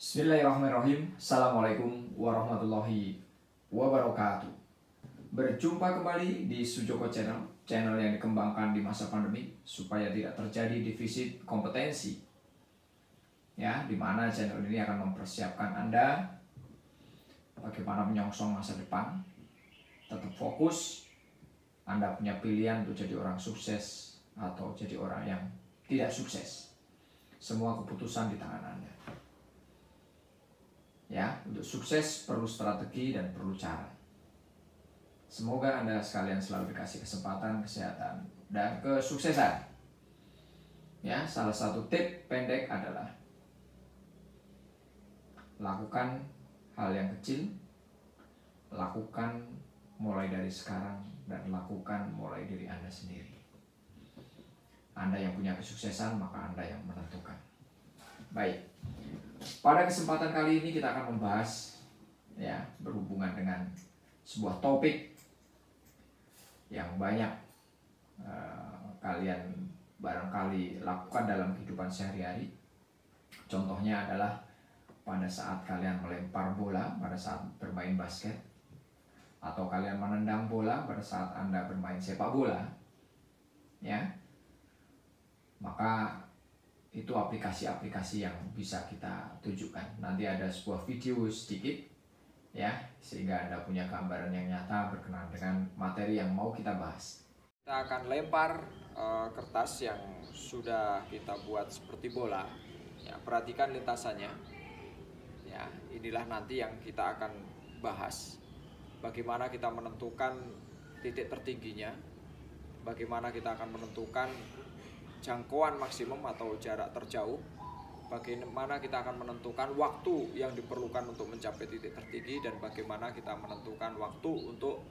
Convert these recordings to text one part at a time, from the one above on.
Bismillahirrahmanirrahim. Assalamualaikum warahmatullahi wabarakatuh. Berjumpa kembali di Sujoko Channel, channel yang dikembangkan di masa pandemi supaya tidak terjadi defisit kompetensi. Ya, di mana channel ini akan mempersiapkan Anda bagaimana menyongsong masa depan, tetap fokus. Anda punya pilihan untuk jadi orang sukses atau jadi orang yang tidak sukses. Semua keputusan di tangan Anda. Ya, untuk sukses perlu strategi dan perlu cara. Semoga Anda sekalian selalu dikasih kesempatan, kesehatan, dan kesuksesan. Ya, salah satu tip pendek adalah lakukan hal yang kecil, lakukan mulai dari sekarang, dan lakukan mulai diri Anda sendiri. Anda yang punya kesuksesan, maka Anda yang menentukan. Baik. Pada kesempatan kali ini kita akan membahas ya berhubungan dengan sebuah topik yang banyak kalian barangkali lakukan dalam kehidupan sehari-hari. Contohnya adalah pada saat kalian melempar bola pada saat bermain basket, atau kalian menendang bola pada saat Anda bermain sepak bola. Ya. Maka itu aplikasi-aplikasi yang bisa kita tunjukkan. Nanti ada sebuah video sedikit ya, sehingga Anda punya gambaran yang nyata berkenaan dengan materi yang mau kita bahas. Kita akan lempar kertas yang sudah kita buat seperti bola. Ya, perhatikan lintasannya. Ya, inilah nanti yang kita akan bahas. Bagaimana kita menentukan titik tertingginya, bagaimana kita akan menentukan jangkauan maksimum atau jarak terjauh, bagaimana kita akan menentukan waktu yang diperlukan untuk mencapai titik tertinggi, dan bagaimana kita menentukan waktu untuk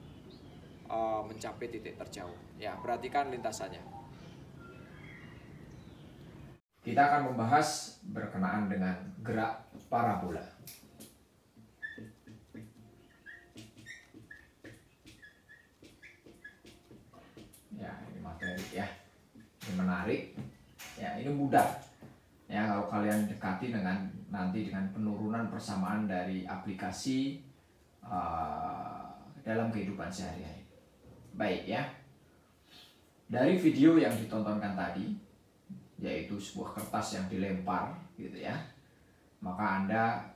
mencapai titik terjauh. Ya, perhatikan lintasannya. Kita akan membahas berkenaan dengan gerak parabola. Ya, ini materi ya. Ini menarik ya, ini mudah ya kalau kalian dekati dengan nanti dengan penurunan persamaan dari aplikasi dalam kehidupan sehari-hari. Baik ya, dari video yang ditontonkan tadi, yaitu sebuah kertas yang dilempar gitu ya, maka Anda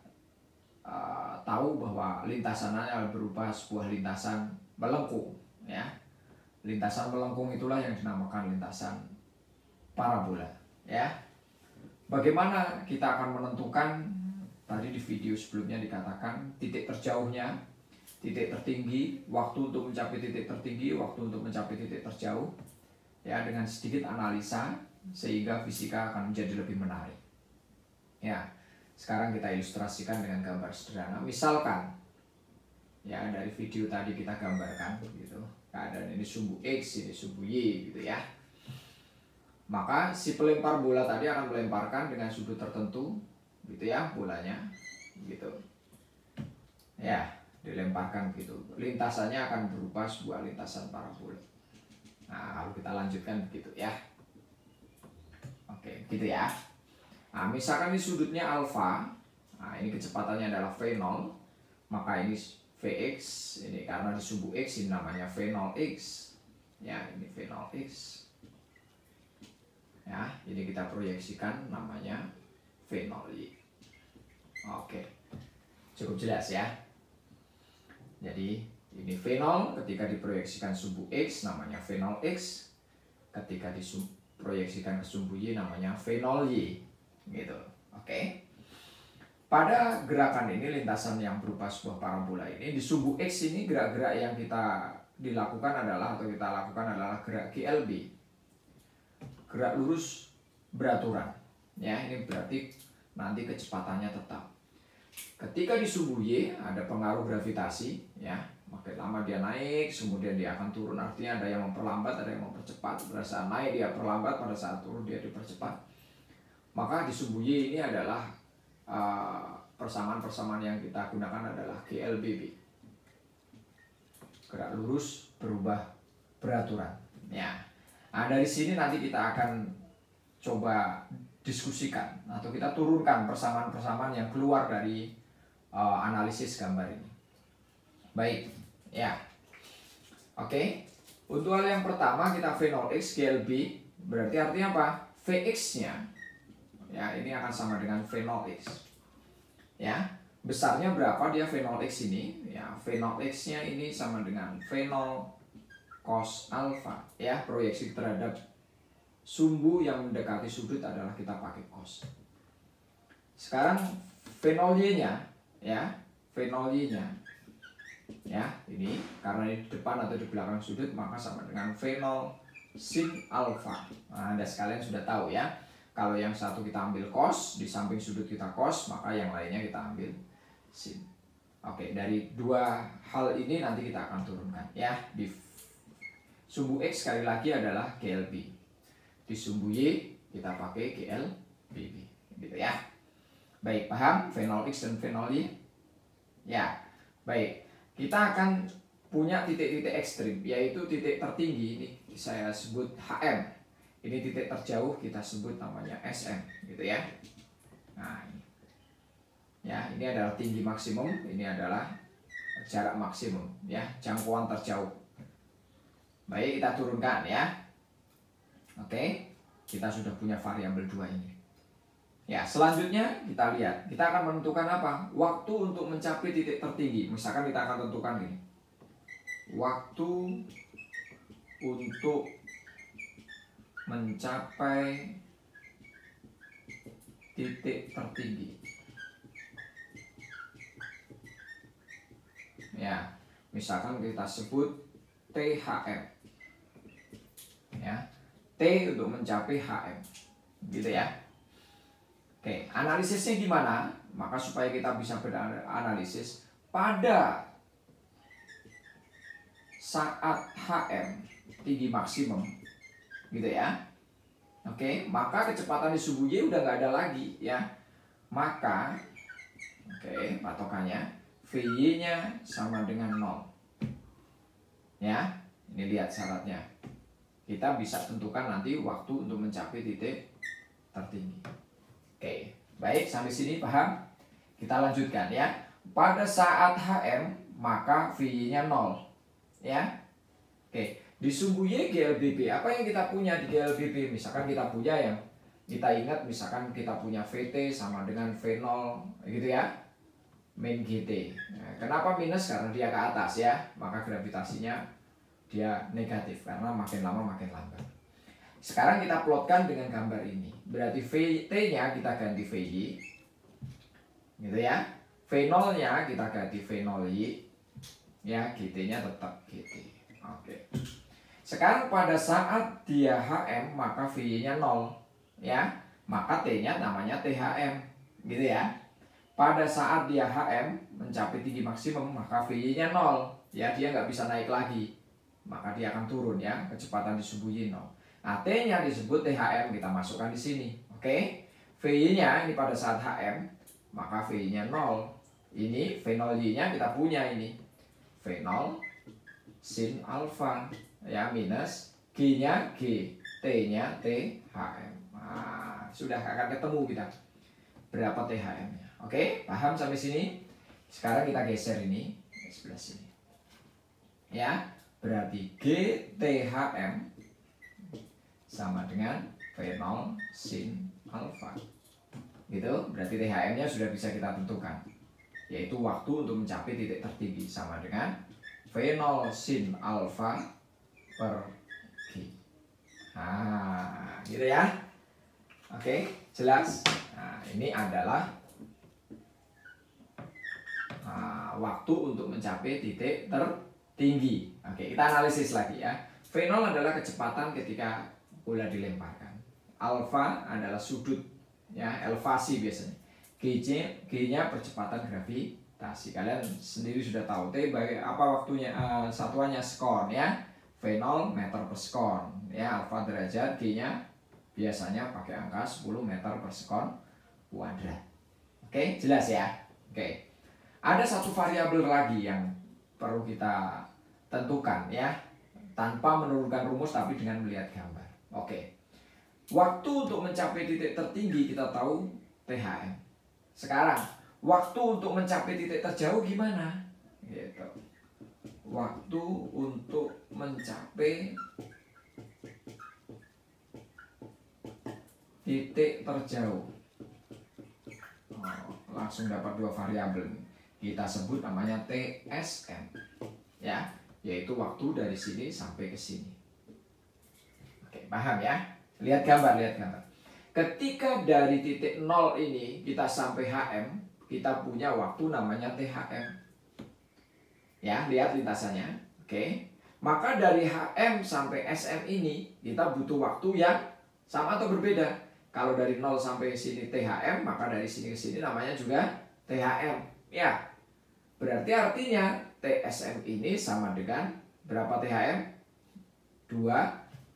tahu bahwa lintasannya berupa sebuah lintasan melengkung ya. Lintasan melengkung itulah yang dinamakan lintasan parabola ya. Bagaimana kita akan menentukan, tadi di video sebelumnya dikatakan titik terjauhnya, titik tertinggi, waktu untuk mencapai titik tertinggi, waktu untuk mencapai titik terjauh ya, dengan sedikit analisa sehingga fisika akan menjadi lebih menarik ya. Sekarang kita ilustrasikan dengan gambar sederhana. Misalkan ya, dari video tadi kita gambarkan gitu, keadaan ini sumbu X, ini sumbu Y gitu ya. Maka si pelempar bola tadi akan melemparkan dengan sudut tertentu gitu ya, bolanya gitu ya, dilemparkan gitu. Lintasannya akan berupa sebuah lintasan parabola. Nah, kalau kita lanjutkan begitu ya. Oke, gitu ya. Nah, misalkan ini sudutnya alfa, nah ini kecepatannya adalah V0, maka ini Vx, ini karena di sumbu X ini namanya V0x ya, ini V0x ya, ini kita proyeksikan namanya V0y. Oke, cukup jelas ya. Jadi ini V0 ketika diproyeksikan sumbu X namanya V0x, ketika diproyeksikan ke sumbu Y namanya V0y gitu. Oke. Pada gerakan ini, lintasan yang berupa sebuah parabola ini, di sumbu X ini gerak-gerak yang kita dilakukan adalah, atau kita lakukan adalah gerak GLB, gerak lurus beraturan ya. Ini berarti nanti kecepatannya tetap. Ketika di sumbu Y ada pengaruh gravitasi ya, makin lama dia naik, kemudian dia akan turun, artinya ada yang memperlambat, ada yang mempercepat. Pada saat naik dia perlambat, pada saat turun dia dipercepat. Maka di sumbu Y ini adalah persamaan-persamaan yang kita gunakan adalah GLBB, gerak lurus berubah beraturan ya. Nah, dari sini nanti kita akan coba diskusikan atau kita turunkan persamaan-persamaan yang keluar dari analisis gambar ini. Baik, ya. Oke. Untuk hal yang pertama kita V0x GLB, berarti artinya apa? Vx-nya ya ini akan sama dengan V0x. Ya. Besarnya berapa dia V0x ini? Ya, V0x-nya ini sama dengan V0 cos alpha. Ya, proyeksi terhadap sumbu yang mendekati sudut adalah kita pakai cos. Sekarang V0y-nya ya, V0y-nya ya, ini karena ini di depan atau di belakang sudut maka sama dengan V0 sin alpha. Nah, Anda sekalian sudah tahu ya. Kalau yang satu kita ambil cos, di samping sudut kita cos, maka yang lainnya kita ambil sin. Oke, dari dua hal ini nanti kita akan turunkan ya. Di sumbu X sekali lagi adalah GLB. Di sumbu Y kita pakai GLBB. Gitu ya. Baik, paham V0X dan V0Y? Ya. Baik. Kita akan punya titik-titik ekstrim, yaitu titik tertinggi ini saya sebut HM. Ini titik terjauh kita sebut namanya SM, gitu ya. Nah, ini. Ya, ini adalah tinggi maksimum, ini adalah jarak maksimum, ya, jangkauan terjauh. Baik, kita turunkan ya. Oke, kita sudah punya variabel 2 ini. Ya, selanjutnya kita lihat, kita akan menentukan apa? Waktu untuk mencapai titik tertinggi. Misalkan kita akan tentukan ini. Waktu untuk mencapai titik tertinggi. Ya, misalkan kita sebut THM. Ya, T untuk mencapai HM. Gitu ya. Oke, analisisnya gimana? Maka supaya kita bisa beranalisis pada saat HM tinggi maksimum, gitu ya. Oke, maka kecepatan di sumbu Y udah nggak ada lagi ya. Maka, oke, patokannya VY-nya sama dengan 0. Ya, ini lihat syaratnya. Kita bisa tentukan nanti waktu untuk mencapai titik tertinggi. Oke, baik sampai sini paham? Kita lanjutkan ya. Pada saat HM maka VY-nya 0. Ya. Oke, di sumbu Y GLBB apa yang kita punya di GLBB? Misalkan kita punya yang kita ingat, misalkan kita punya VT sama dengan V0 gitu ya. Min GT. Nah, kenapa minus? Karena dia ke atas ya, maka gravitasinya dia negatif karena makin lama makin lambat. Sekarang kita plotkan dengan gambar ini. Berarti VT-nya kita ganti VY. Gitu ya. V0-nya kita ganti V0Y. Ya, GT-nya tetap GT. Oke. Sekarang pada saat dia HM maka VY-nya 0, ya. Maka T-nya namanya THM. Gitu ya. Pada saat dia HM mencapai tinggi maksimum maka VY-nya 0, ya, dia nggak bisa naik lagi. Maka dia akan turun ya, kecepatan di sumbu Y 0. Nah, T-nya disebut THM, kita masukkan di sini. Oke. VY-nya ini pada saat HM, maka VY-nya 0. Ini V0Y-nya kita punya ini. V0 sin alpha ya minus G-nya G, T-nya THM. Nah, sudah akan ketemu kita berapa THM-nya. Oke, paham sampai sini? Sekarang kita geser ini ke sebelah sini. Ya, berarti GTHM sama dengan V0 sin alpha. Gitu, berarti THM-nya sudah bisa kita tentukan. Yaitu waktu untuk mencapai titik tertinggi sama dengan V0 sin alpha per G. Nah, gitu ya. Oke, jelas. Nah, ini adalah waktu untuk mencapai titik tertinggi. Oke, kita analisis lagi ya. V0 adalah kecepatan ketika bola dilemparkan. Alpha adalah sudut, ya, elevasi biasanya. G-nya percepatan gravitasi. Kalian sendiri sudah tahu. T baik apa waktunya, satuannya sekon ya. V0 meter per sekon. Ya, alpha derajat, G-nya biasanya pakai angka 10 meter per sekon kuadrat. Oke, jelas ya. Oke. Ada satu variabel lagi yang perlu kita tentukan ya, tanpa menurunkan rumus tapi dengan melihat gambar. Oke. waktu untuk mencapai titik tertinggi kita tahu THM. Sekarang waktu untuk mencapai titik terjauh gimana? Gitu. Waktu untuk mencapai titik terjauh. Langsung dapat dua variabel. Kita sebut namanya TSM. Ya, yaitu waktu dari sini sampai ke sini. Oke, paham ya? Lihat gambar. Ketika dari titik 0 ini kita sampai HM, kita punya waktu namanya THM. Ya, lihat lintasannya. Oke. Maka dari HM sampai SM ini kita butuh waktu yang sama atau berbeda. Kalau dari 0 sampai sini THM, maka dari sini ke sini namanya juga THM. Ya. Berarti artinya TSM ini sama dengan berapa THM? 2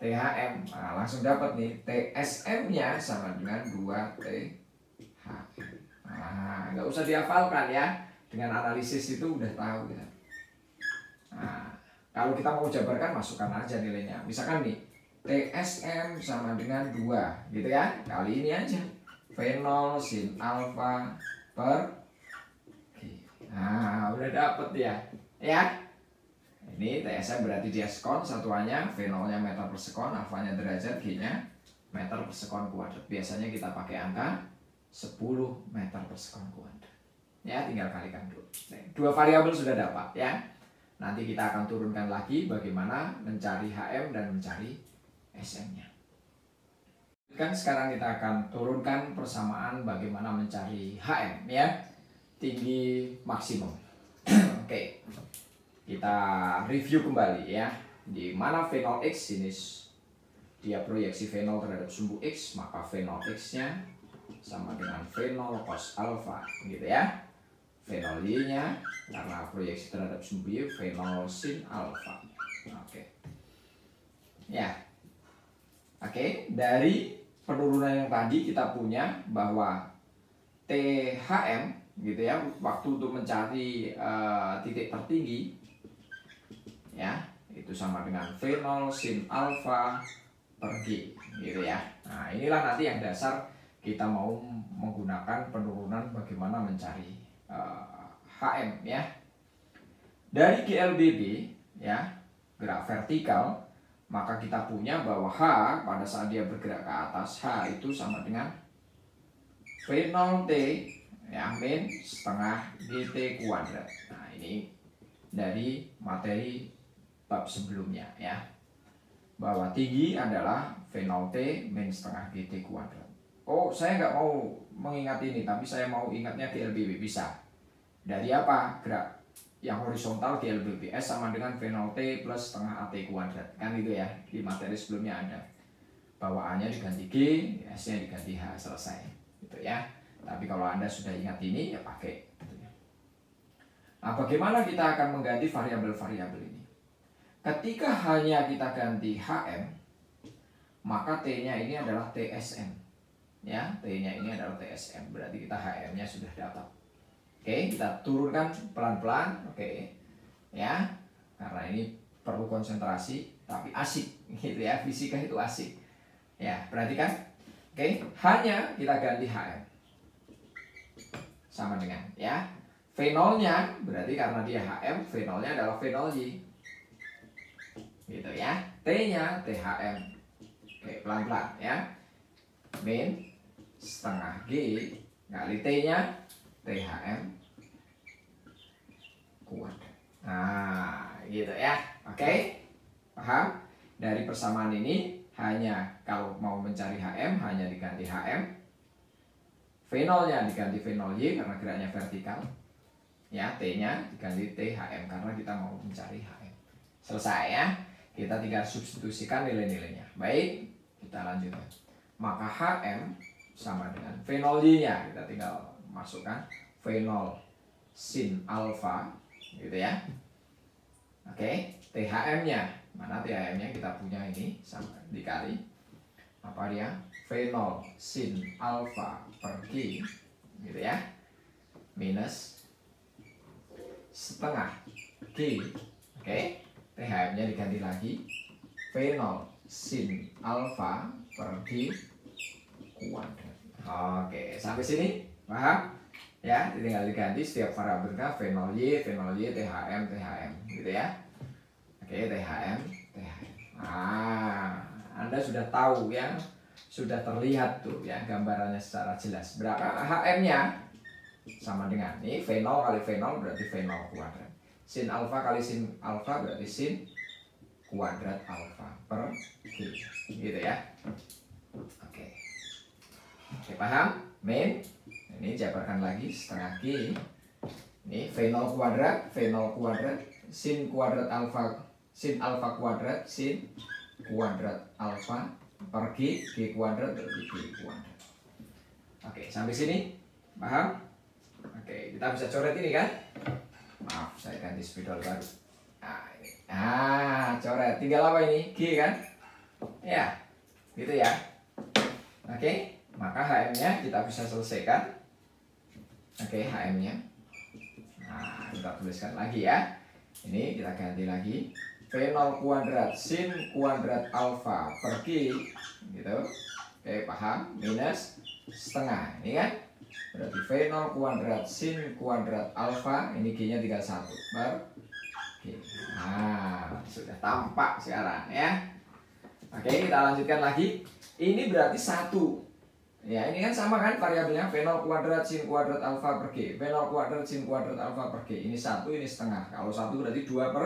THM. Nah, langsung dapat nih, TSM-nya sama dengan 2 THM. Nah, nggak usah dihafalkan ya. Dengan analisis itu udah tahu ya. Nah, kalau kita mau jabarkan, masukkan aja nilainya. Misalkan nih, TSM sama dengan 2, gitu ya. Kali ini aja. V0 sin alfa per G. Nah, udah dapet ya. Ya. Ini TSM berarti dia sekon, satuannya V0-nya meter per sekon, alfanya derajat, G-nya meter per sekon kuadrat. Biasanya kita pakai angka 10 meter per sekon kuadrat. Ya, tinggal kalikan dulu. Dua variabel sudah dapat ya. Nanti kita akan turunkan lagi bagaimana mencari HM dan mencari SM-nya. Kan sekarang kita akan turunkan persamaan bagaimana mencari HM ya. Tinggi maksimum. Oke. Kita review kembali ya. Di mana V0x ini dia proyeksi V0 terhadap sumbu X, maka V0x-nya sama dengan V0 cos alpha gitu ya. V0y-nya karena proyeksi terhadap sumbu Y, V0 sin alpha. Oke. Ya. Oke, dari penurunan yang tadi kita punya bahwa THM gitu ya, waktu untuk mencari titik tertinggi ya, itu sama dengan V0 sin alpha per G gitu ya. Nah, inilah nanti yang dasar kita mau menggunakan penurunan bagaimana mencari HM ya. Dari GLBB ya, gerak vertikal, maka kita punya bahwa H pada saat dia bergerak ke atas, H itu sama dengan V0T ya min setengah GT kuadrat. Nah, ini dari materi bab sebelumnya ya, bahwa tinggi adalah V0T min setengah GT kuadrat. Oh, saya nggak mau mengingat ini, tapi saya mau ingatnya GLBB. Bisa. Dari apa? Gerak yang horizontal GLBB S sama dengan V0T plus setengah AT kuadrat. Kan gitu ya, di materi sebelumnya ada. Bahwa A-nya diganti G, S-nya diganti H, selesai. Gitu ya. Tapi kalau Anda sudah ingat ini, ya pakai. Gitu ya. Nah, bagaimana kita akan mengganti variabel-variabel ini? Ketika hanya kita ganti HM, maka T-nya ini adalah TSM. Ya, T-nya ini adalah TSM. Berarti kita HM-nya sudah dapat. Oke, kita turunkan pelan-pelan. Oke. Ya. Karena ini perlu konsentrasi, tapi asik gitu ya. Fisika itu asik. Ya, perhatikan. Oke, hanya kita ganti HM. Sama dengan ya. V0-nya berarti karena dia HM, V0-nya adalah V0Y. Gitu ya. T-nya THM. Oke, pelan-pelan ya. Min setengah G kali T-nya THM kuadrat. Nah, gitu ya. Oke. Paham? Dari persamaan ini hanya kalau mau mencari HM hanya diganti HM. V0-nya diganti V0Y karena geraknya vertikal. Ya, T-nya diganti THM karena kita mau mencari HM. Selesai ya. Kita tinggal substitusikan nilai-nilainya. Baik, kita lanjutkan. Maka HM sama dengan V0Y-nya. Kita tinggal masukkan V0 sin alpha gitu ya. Oke, THM-nya. Mana THM-nya? Kita punya ini sama dikali apa dia? V0 sin alpha per G gitu ya. Minus setengah G. Oke. THM-nya diganti lagi V0 sin alfa per G kuadrat. Oke, sampai sini paham? Ya, tinggal diganti setiap variabelnya V0Y, V0Y, THM, THM gitu ya. Oke, THM, THM. Nah, Anda sudah tahu ya, sudah terlihat tuh ya gambarannya secara jelas. Berapa HM-nya? Sama dengan ini V0 kali V0 berarti V0 kuadrat. Sin alfa kali sin alfa berarti sin kuadrat alfa per G. Gitu ya. Oke. Oke, paham? Min. Ini jabarkan lagi setengah G. Ini V0 kuadrat, V0 kuadrat, sin kuadrat alfa, sin alfa kuadrat, sin kuadrat alfa per G, G kuadrat berarti G kuadrat. Oke, sampai sini paham? Oke, kita bisa coret ini kan? Maaf, saya ganti spidol baru. Nah, ini. Coret. Tinggal apa ini? G kan? Ya, gitu ya. Oke, maka HM-nya kita bisa selesaikan. Oke, HM-nya. Nah, kita tuliskan lagi ya. Ini kita ganti lagi. V0 kuadrat sin kuadrat alfa per G. Gitu. Oke, paham? Minus setengah. Ini kan? Berarti V0 kuadrat sin kuadrat alfa. Ini G-nya tinggal 1 per G. Nah, sudah tampak sekarang ya. Oke, kita lanjutkan lagi. Ini berarti 1. Ya, ini kan sama kan variabelnya V0 kuadrat sin kuadrat alfa per G. V0 kuadrat sin kuadrat alfa per G. Ini 1, ini setengah. Kalau 1 berarti 2 per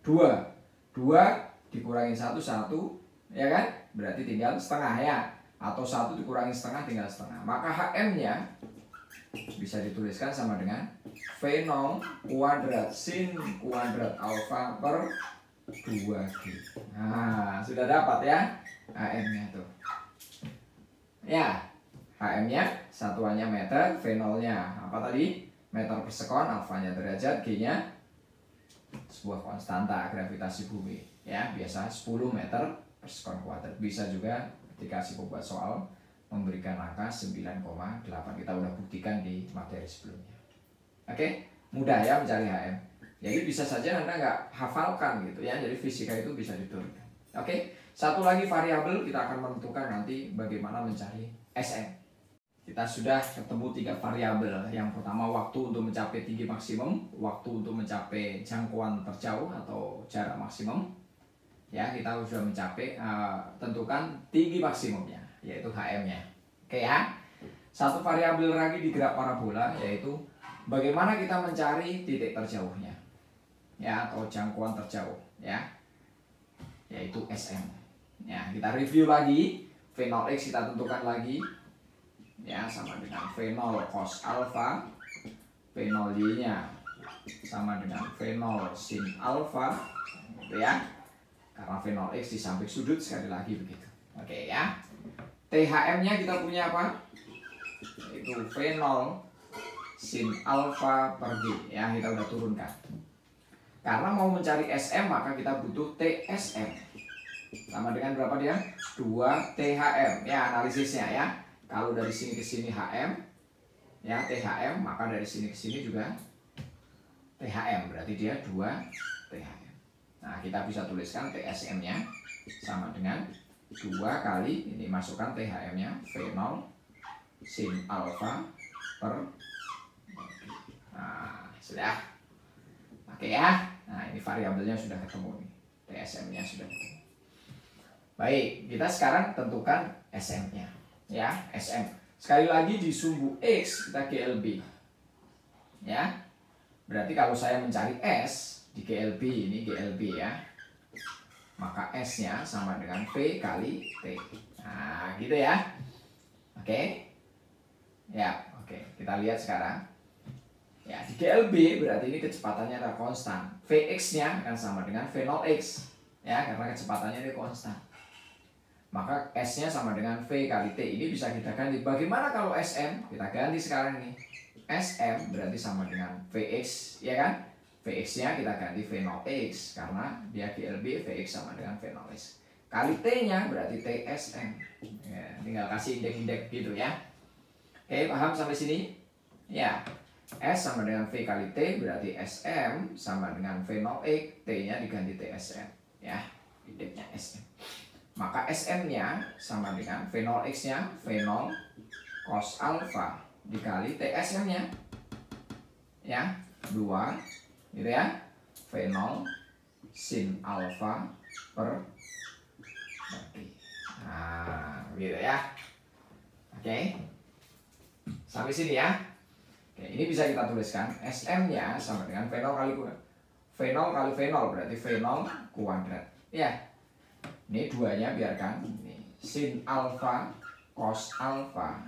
2. 2 dikurangin 1, 1. Ya kan? Berarti tinggal setengah ya. Atau 1 dikurangi setengah tinggal setengah. Maka HM-nya bisa dituliskan sama dengan V0 kuadrat sin kuadrat alfa per 2G. Nah, sudah dapat ya HM-nya tuh. Ya. HM-nya satuannya meter, V0-nya apa tadi? Meter per sekon, alfanya derajat, G-nya sebuah konstanta gravitasi bumi. Ya, biasa 10 meter per sekon kuadrat. Bisa juga ketika si pembuat soal memberikan angka 9,8. Kita udah buktikan di materi sebelumnya. Oke, mudah ya mencari HM. Jadi bisa saja Anda nggak hafalkan gitu ya. Jadi fisika itu bisa diturunkan. Oke, satu lagi variabel kita akan menentukan nanti bagaimana mencari SM. Kita sudah ketemu 3 variabel. Yang pertama waktu untuk mencapai tinggi maksimum, waktu untuk mencapai jangkauan terjauh atau jarak maksimum. Ya, kita sudah mencapai tentukan tinggi maksimumnya, yaitu HM-nya. Oke ya. Satu variabel lagi di graf parabola yaitu bagaimana kita mencari titik terjauhnya. Ya, atau jangkauan terjauh ya. Yaitu SM. Ya, kita review lagi. V0x kita tentukan lagi. Ya, sama dengan V0 cos alpha, V0y nya sama dengan V0 sin alpha gitu ya, karena V0x di samping sudut sekali lagi begitu. Oke ya. THM nya kita punya apa? Itu V0 sin alpha per G ya, kita udah turunkan. Karena mau mencari SM maka kita butuh TSM sama dengan berapa dia? 2 THM ya, analisisnya ya. Kalau dari sini ke sini HM, ya THM, maka dari sini ke sini juga THM, berarti dia 2 THM. Nah, kita bisa tuliskan TSM-nya sama dengan 2 kali, ini masukkan THM-nya, V0 sin alpha per. Nah, sudah. Oke ya. Nah, ini variabelnya sudah ketemu nih. TSM-nya sudah ketemu. Baik, kita sekarang tentukan SM-nya. Ya, SM. Sekali lagi di sumbu X kita GLB. Ya. Berarti kalau saya mencari S di GLB, ini GLB ya. Maka S-nya sama dengan V kali T. Nah, gitu ya. Oke. Ya, oke. Kita lihat sekarang. Ya, di GLB berarti ini kecepatannya adalah konstan. Vx-nya akan sama dengan V0x. Ya, karena kecepatannya ini konstan. Maka S-nya sama dengan V kali T. Ini bisa kita ganti. Bagaimana kalau SM? Kita ganti sekarang nih. SM berarti sama dengan Vx, ya kan? Vx-nya kita ganti V0x. Karena dia GLB, Vx sama dengan V0x. Kali T-nya berarti TSM. Ya, tinggal kasih indeks-indeks gitu ya. Oke, paham sampai sini? Ya. S sama dengan V kali T berarti SM sama dengan V0x. T-nya diganti TSM. Ya, indeksnya SM. Maka SM-nya sama dengan V0 X-nya V0 cos alfa dikali TSM-nya ya 2 gitu ya V0 sin alfa per T. Nah gitu ya. Oke sampai sini ya. Oke, ini bisa kita tuliskan SM-nya sama dengan V0 kali V0 berarti V0 kuadrat ya. Ini duanya biarkan ini sin alfa cos alfa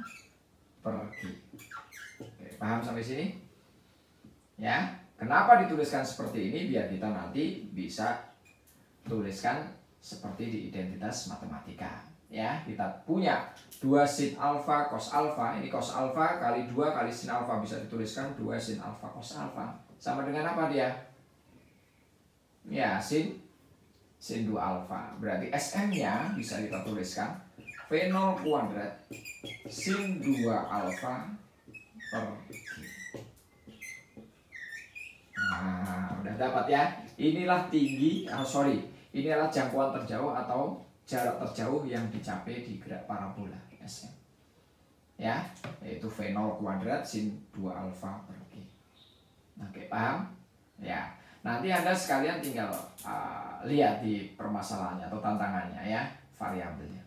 per Q. Oke, paham sampai sini? Ya. Kenapa dituliskan seperti ini? Biar kita nanti bisa tuliskan seperti di identitas matematika. Ya, kita punya 2 sin alfa cos alfa. Ini cos alfa kali 2 kali sin alfa bisa dituliskan 2 sin alfa cos alfa. Sama dengan apa dia? Ya, sin 2 alfa. Berarti SM-nya bisa kita tuliskan V0 kuadrat sin 2 alfa per Q. Nah, udah dapat ya. Inilah inilah jangkauan terjauh atau jarak terjauh yang dicapai di gerak parabola SM. Ya, yaitu V0 kuadrat sin 2 alfa per Q. Oke, paham? Ya. Nanti Anda sekalian tinggal lihat di permasalahannya atau tantangannya ya, variabelnya.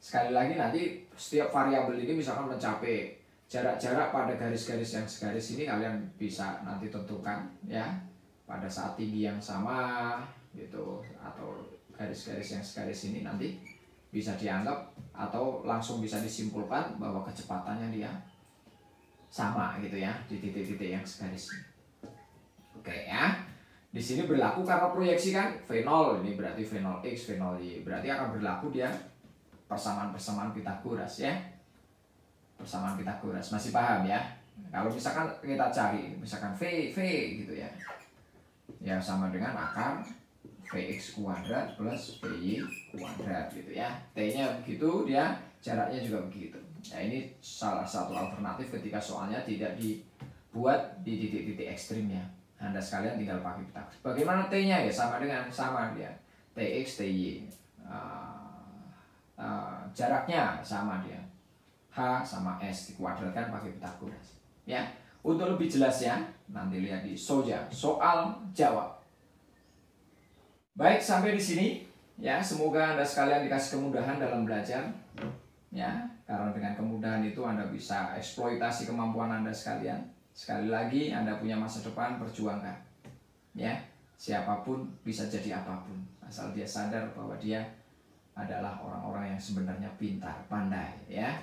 Sekali lagi nanti setiap variabel ini misalkan mencapai jarak-jarak pada garis-garis yang segaris ini kalian bisa nanti tentukan ya pada saat tinggi yang sama gitu atau garis-garis yang segaris ini nanti bisa dianggap atau langsung bisa disimpulkan bahwa kecepatannya dia sama gitu ya di titik-titik yang segaris ini. Oke ya. Di sini berlaku karena proyeksi kan V0 ini berarti V0 X, V0 Y. Berarti akan berlaku dia persamaan-persamaan Pitagoras ya. Persamaan Pitagoras. Masih paham ya? Kalau misalkan kita cari misalkan V gitu ya. Ya sama dengan akar Vx kuadrat plus Vy kuadrat gitu ya. T-nya begitu, dia jaraknya juga begitu. Nah, ini salah satu alternatif ketika soalnya tidak dibuat di titik-titik ekstrimnya. Anda sekalian tinggal pakai Pitagoras. Bagaimana T-nya ya sama dia. Tx, Ty. Jaraknya sama dia. H sama S dikuadratkan pakai Pitagoras. Ya. Untuk lebih jelasnya nanti lihat di soal jawab. Baik, sampai di sini ya. Semoga Anda sekalian dikasih kemudahan dalam belajar. Ya, karena dengan kemudahan itu Anda bisa eksploitasi kemampuan Anda sekalian. Sekali lagi, Anda punya masa depan, perjuangkan. Ya, siapapun bisa jadi apapun, asal dia sadar bahwa dia adalah orang-orang yang sebenarnya pintar, pandai, ya.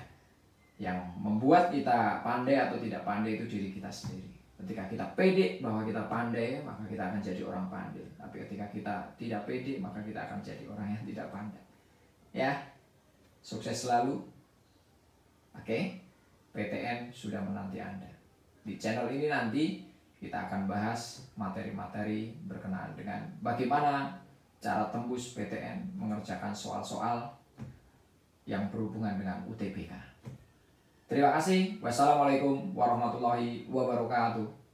Yang membuat kita pandai atau tidak pandai itu diri kita sendiri. Ketika kita pede bahwa kita pandai, maka kita akan jadi orang pandai. Tapi ketika kita tidak pede, maka kita akan jadi orang yang tidak pandai. Ya, sukses selalu. Oke, PTN sudah menanti Anda. Di channel ini nanti kita akan bahas materi-materi berkenaan dengan bagaimana cara tembus PTN mengerjakan soal-soal yang berhubungan dengan UTBK. Terima kasih. Wassalamualaikum warahmatullahi wabarakatuh.